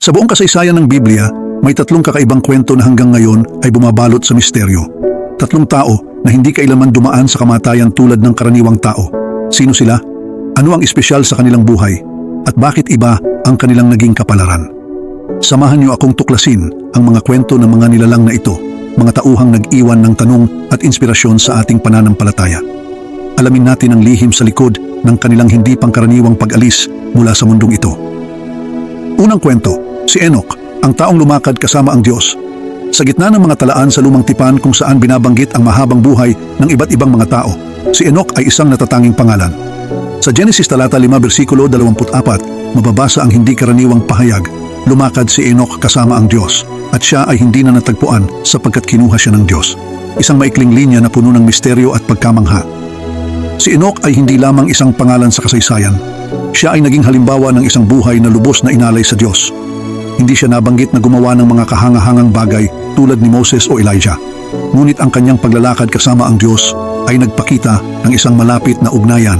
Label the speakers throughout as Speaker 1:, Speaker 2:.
Speaker 1: Sa buong kasaysayan ng Biblia, may tatlong kakaibang kwento na hanggang ngayon ay bumabalot sa misteryo. Tatlong tao na hindi kailanman dumaan sa kamatayan tulad ng karaniwang tao. Sino sila? Ano ang espesyal sa kanilang buhay? At bakit iba ang kanilang naging kapalaran? Samahan niyo akong tuklasin ang mga kwento ng mga nilalang na ito, mga tauhang nag-iwan ng tanong at inspirasyon sa ating pananampalataya. Alamin natin ang lihim sa likod ng kanilang hindi pangkaraniwang pag-alis mula sa mundong ito. Unang kwento, si Enoch, ang taong lumakad kasama ang Diyos. Sa gitna ng mga talaan sa lumang tipan kung saan binabanggit ang mahabang buhay ng iba't ibang mga tao, si Enoch ay isang natatanging pangalan. Sa Genesis talata 5 versikulo 24, mababasa ang hindi karaniwang pahayag, lumakad si Enoch kasama ang Diyos at siya ay hindi na natagpuan sapagkat kinuha siya ng Diyos. Isang maikling linya na puno ng misteryo at pagkamangha. Si Enoch ay hindi lamang isang pangalan sa kasaysayan. Siya ay naging halimbawa ng isang buhay na lubos na inalay sa Diyos. Hindi siya nabanggit na gumawa ng mga kahangahangang bagay tulad ni Moses o Elijah. Ngunit ang kanyang paglalakad kasama ang Diyos ay nagpakita ng isang malapit na ugnayan.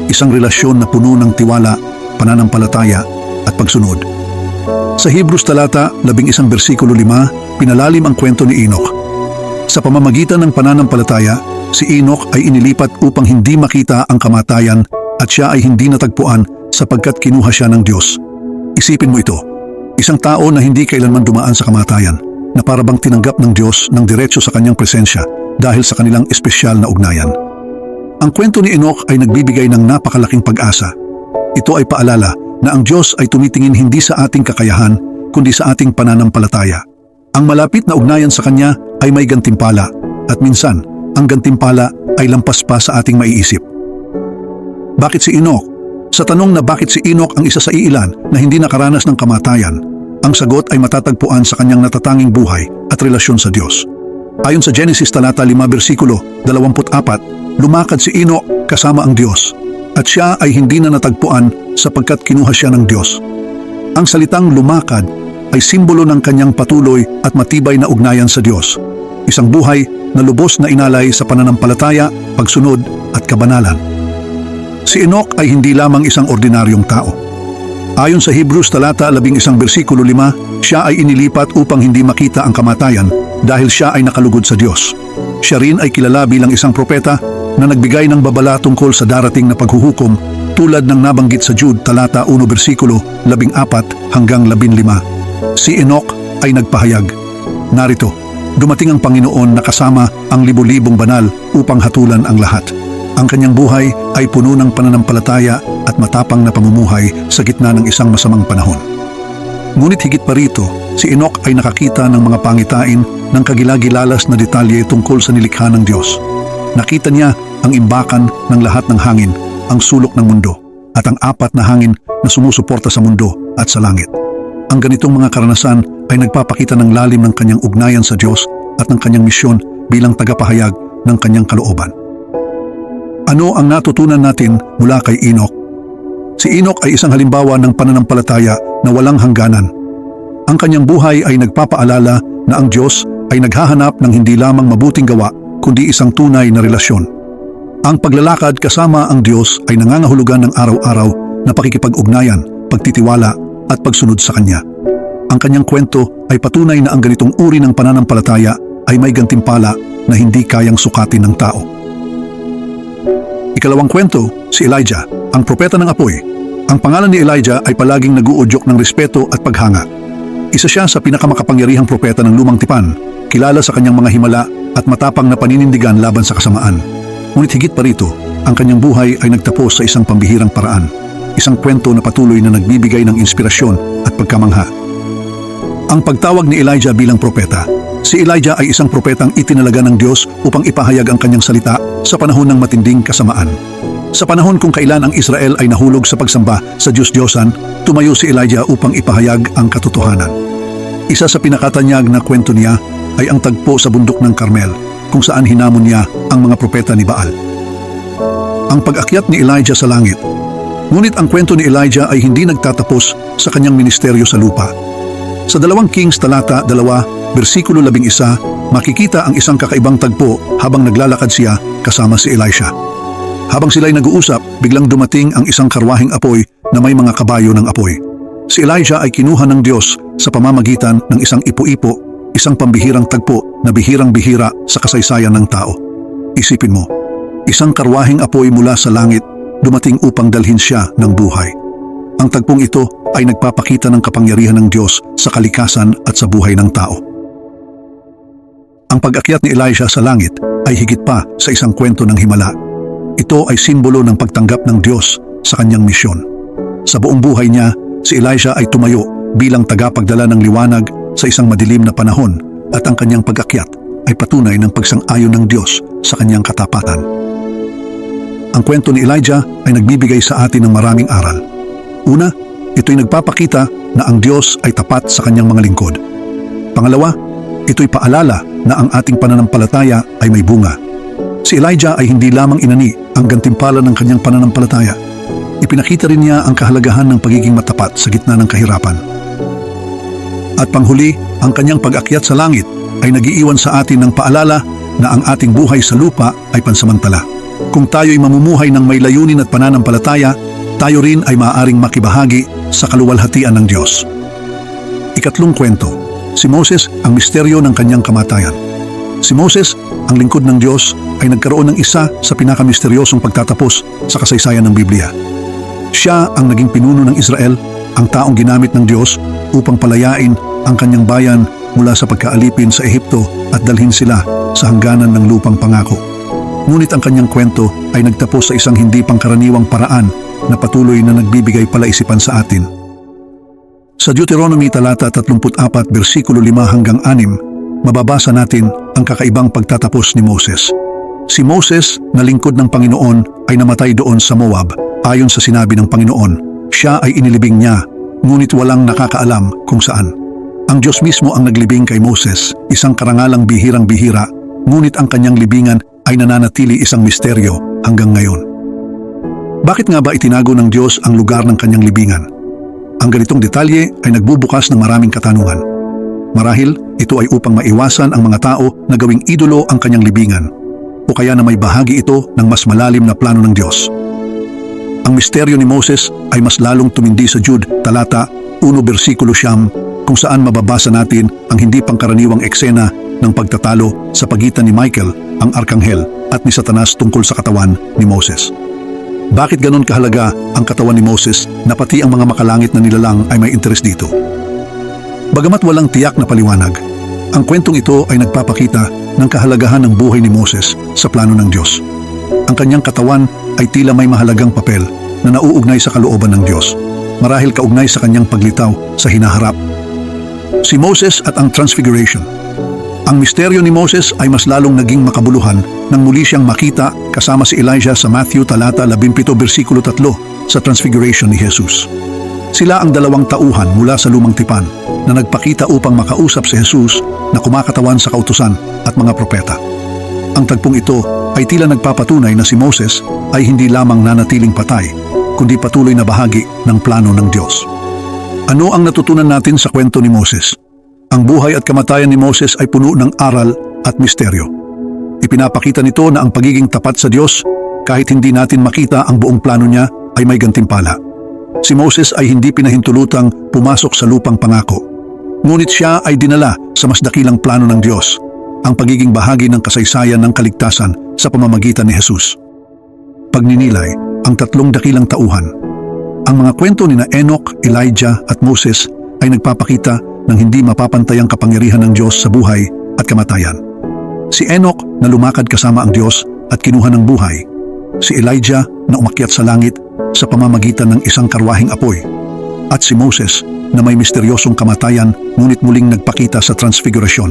Speaker 1: Isang relasyon na puno ng tiwala, pananampalataya at pagsunod. Sa Hebrews talata 11 versikulo 5, pinalalim ang kwento ni Enoch. Sa pamamagitan ng pananampalataya, si Enoch ay inilipat upang hindi makita ang kamatayan at siya ay hindi natagpuan sapagkat kinuha siya ng Diyos. Isipin mo ito, isang tao na hindi kailanman dumaan sa kamatayan, na parabang tinanggap ng Diyos ng diretso sa kanyang presensya dahil sa kanilang espesyal na ugnayan. Ang kwento ni Enoch ay nagbibigay ng napakalaking pag-asa. Ito ay paalala na ang Diyos ay tumitingin hindi sa ating kakayahan, kundi sa ating pananampalataya. Ang malapit na ugnayan sa Kanya ay may gantimpala, at minsan, ang gantimpala ay lampas pa sa ating maiisip. Bakit si Enoch? Sa tanong na bakit si Enoch ang isa sa iilan na hindi nakaranas ng kamatayan, ang sagot ay matatagpuan sa kanyang natatanging buhay at relasyon sa Diyos. Ayon sa Genesis talata 5 versikulo 24, lumakad si Enoch kasama ang Diyos at siya ay hindi na natagpuan sapagkat kinuha siya ng Diyos. Ang salitang lumakad ay simbolo ng kanyang patuloy at matibay na ugnayan sa Diyos. Isang buhay na lubos na inalay sa pananampalataya, pagsunod at kabanalan. Si Enoch ay hindi lamang isang ordinaryong tao. Ayon sa Hebrews talata 11 versikulo 5, siya ay inilipat upang hindi makita ang kamatayan dahil siya ay nakalugod sa Diyos. Siya rin ay kilala bilang isang propeta na nagbigay ng babala tungkol sa darating na paghuhukom tulad ng nabanggit sa Jude talata 1 versikulo 14 hanggang 15. Si Enoch ay nagpahayag, narito, dumating ang Panginoon na kasama ang libo-libong banal upang hatulan ang lahat. Ang kanyang buhay ay puno ng pananampalataya at matapang na pamumuhay sa gitna ng isang masamang panahon. Ngunit higit pa rito, si Enoch ay nakakita ng mga pangitain ng kagilagilalas na detalye tungkol sa nilikha ng Diyos. Nakita niya ang imbakan ng lahat ng hangin, ang sulok ng mundo, at ang apat na hangin na sumusuporta sa mundo at sa langit. Ang ganitong mga karanasan ay nagpapakita ng lalim ng kanyang ugnayan sa Diyos at ng kanyang misyon bilang tagapahayag ng kanyang kalooban. Ano ang natutunan natin mula kay Enoch? Si Enoch ay isang halimbawa ng pananampalataya na walang hangganan. Ang kanyang buhay ay nagpapaalala na ang Diyos ay naghahanap ng hindi lamang mabuting gawa, kundi isang tunay na relasyon. Ang paglalakad kasama ang Diyos ay nangangahulugan ng araw-araw na pakikipag-ugnayan, pagtitiwala at pagsunod sa Kanya. Ang kanyang kwento ay patunay na ang ganitong uri ng pananampalataya ay may gantimpala na hindi kayang sukatin ng tao. Ikalawang kwento, si Elijah, ang propeta ng apoy. Ang pangalan ni Elijah ay palaging naguudyok ng respeto at paghanga. Isa siya sa pinakamakapangyarihang propeta ng lumang tipan, kilala sa kanyang mga himala at matapang na paninindigan laban sa kasamaan. Ngunit higit pa rito, ang kanyang buhay ay nagtapos sa isang pambihirang paraan. Isang kwento na patuloy na nagbibigay ng inspirasyon at pagkamangha. Ang pagtawag ni Elijah bilang propeta. Si Elijah ay isang propetang itinalaga ng Diyos upang ipahayag ang kanyang salita sa panahon ng matinding kasamaan. Sa panahon kung kailan ang Israel ay nahulog sa pagsamba sa Diyos-Diyosan, tumayo si Elijah upang ipahayag ang katotohanan. Isa sa pinakatanyag na kwento niya ay ang tagpo sa bundok ng Carmel, kung saan hinamon niya ang mga propeta ni Baal. Ang pag-akyat ni Elijah sa langit. Ngunit ang kwento ni Elijah ay hindi nagtatapos sa kanyang ministeryo sa lupa. Sa 2 Kings talata 2, versikulo 11, makikita ang isang kakaibang tagpo habang naglalakad siya kasama si Elisha. Habang sila'y nag-uusap, biglang dumating ang isang karwaheng apoy na may mga kabayo ng apoy. Si Elijah ay kinuha ng Diyos sa pamamagitan ng isang ipo-ipo, isang pambihirang tagpo na bihirang-bihira sa kasaysayan ng tao. Isipin mo, isang karwaheng apoy mula sa langit dumating upang dalhin siya ng buhay. Ang tagpong ito ay nagpapakita ng kapangyarihan ng Diyos sa kalikasan at sa buhay ng tao. Ang pag-akyat ni Elijah sa langit ay higit pa sa isang kwento ng himala. Ito ay simbolo ng pagtanggap ng Diyos sa kanyang misyon. Sa buong buhay niya, si Elijah ay tumayo bilang tagapagdala ng liwanag sa isang madilim na panahon at ang kanyang pag-akyat ay patunay ng pagsang-ayon ng Diyos sa kanyang katapatan. Ang kwento ni Elijah ay nagbibigay sa atin ng maraming aral. Una, ito'y nagpapakita na ang Diyos ay tapat sa kanyang mga lingkod. Pangalawa, ito'y paalala na ang ating pananampalataya ay may bunga. Si Elijah ay hindi lamang inani ang gantimpala ng kanyang pananampalataya. Ipinakita rin niya ang kahalagahan ng pagiging matapat sa gitna ng kahirapan. At panghuli, ang kanyang pag-akyat sa langit ay nagiiwan sa atin ng paalala na ang ating buhay sa lupa ay pansamantala. Kung tayo'y mamumuhay ng may layunin at pananampalataya, tayo rin ay maaaring makibahagi sa kaluwalhatian ng Diyos. Ikatlong kwento, si Moses ang misteryo ng kanyang kamatayan. Si Moses, ang lingkod ng Diyos, ay nagkaroon ng isa sa pinakamisteryosong pagtatapos sa kasaysayan ng Biblia. Siya ang naging pinuno ng Israel, ang taong ginamit ng Diyos upang palayain ang kanyang bayan mula sa pagkaalipin sa Ehipto at dalhin sila sa hangganan ng lupang pangako. Ngunit ang kanyang kwento ay nagtapos sa isang hindi pangkaraniwang paraan na patuloy na nagbibigay palaisipan sa atin. Sa Deuteronomy talata 34 versikulo 5 hanggang 6, mababasa natin ang kakaibang pagtatapos ni Moses. Si Moses na lingkod ng Panginoon ay namatay doon sa Moab. Ayon sa sinabi ng Panginoon, siya ay inilibing niya, ngunit walang nakakaalam kung saan. Ang Diyos mismo ang naglibing kay Moses, isang karangalang bihirang-bihira, ngunit ang kanyang libingan ay nananatili isang misteryo hanggang ngayon. Bakit nga ba itinago ng Diyos ang lugar ng kanyang libingan? Ang ganitong detalye ay nagbubukas ng maraming katanungan. Marahil, ito ay upang maiwasan ang mga tao na gawing idolo ang kanyang libingan, o kaya na may bahagi ito ng mas malalim na plano ng Diyos. Ang misteryo ni Moses ay mas lalong tumindi sa Jude talata 1 versikulo 9, kung saan mababasa natin ang hindi pangkaraniwang eksena ng pagtatalo sa pagitan ni Michael, ang arkanghel, at ni Satanas tungkol sa katawan ni Moses. Bakit ganon kahalaga ang katawan ni Moses na pati ang mga makalangit na nilalang ay may interes dito? Bagamat walang tiyak na paliwanag, ang kwentong ito ay nagpapakita ng kahalagahan ng buhay ni Moses sa plano ng Diyos. Ang kanyang katawan ay tila may mahalagang papel na nauugnay sa kalooban ng Diyos, marahil kaugnay sa kanyang paglitaw sa hinaharap. Si Moses at ang Transfiguration. Ang misteryo ni Moses ay mas lalong naging makabuluhan nang muli siyang makita kasama si Elijah sa Matthew talata 17 versikulo 3 sa Transfiguration ni Jesus. Sila ang dalawang tauhan mula sa lumang tipan na nagpakita upang makausap si Jesus na kumakatawan sa kautusan at mga propeta. Ang tagpong ito ay tila nagpapatunay na si Moses ay hindi lamang nanatiling patay, kundi patuloy na bahagi ng plano ng Diyos. Ano ang natutunan natin sa kwento ni Moses? Ang buhay at kamatayan ni Moses ay puno ng aral at misteryo. Ipinapakita nito na ang pagiging tapat sa Diyos, kahit hindi natin makita ang buong plano niya, ay may gantimpala. Si Moses ay hindi pinahintulutang pumasok sa lupang pangako. Ngunit siya ay dinala sa mas dakilang plano ng Diyos, ang pagiging bahagi ng kasaysayan ng kaligtasan sa pamamagitan ni Jesus. Pagninilay, ang tatlong dakilang tauhan. Ang mga kwento ni na Enoch, Elijah at Moses ay nagpapakita ng hindi mapapantayang kapangyarihan ng Diyos sa buhay at kamatayan. Si Enoch na lumakad kasama ang Diyos at kinuha ng buhay. Si Elijah na umakyat sa langit sa pamamagitan ng isang karwaheng apoy. At si Moses na may misteryosong kamatayan ngunit muling nagpakita sa transfigurasyon.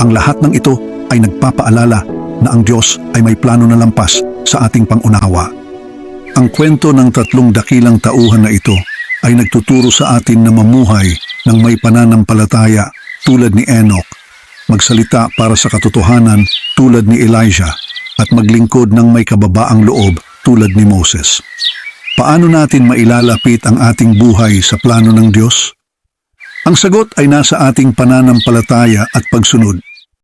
Speaker 1: Ang lahat ng ito ay nagpapaalala na ang Diyos ay may plano na lampas sa ating pangunawa. Ang kwento ng tatlong dakilang tauhan na ito ay nagtuturo sa atin na mamuhay ng may pananampalataya tulad ni Enoch, magsalita para sa katotohanan tulad ni Elijah, at maglingkod ng may kababaang loob tulad ni Moses. Paano natin mailalapit ang ating buhay sa plano ng Diyos? Ang sagot ay nasa ating pananampalataya at pagsunod.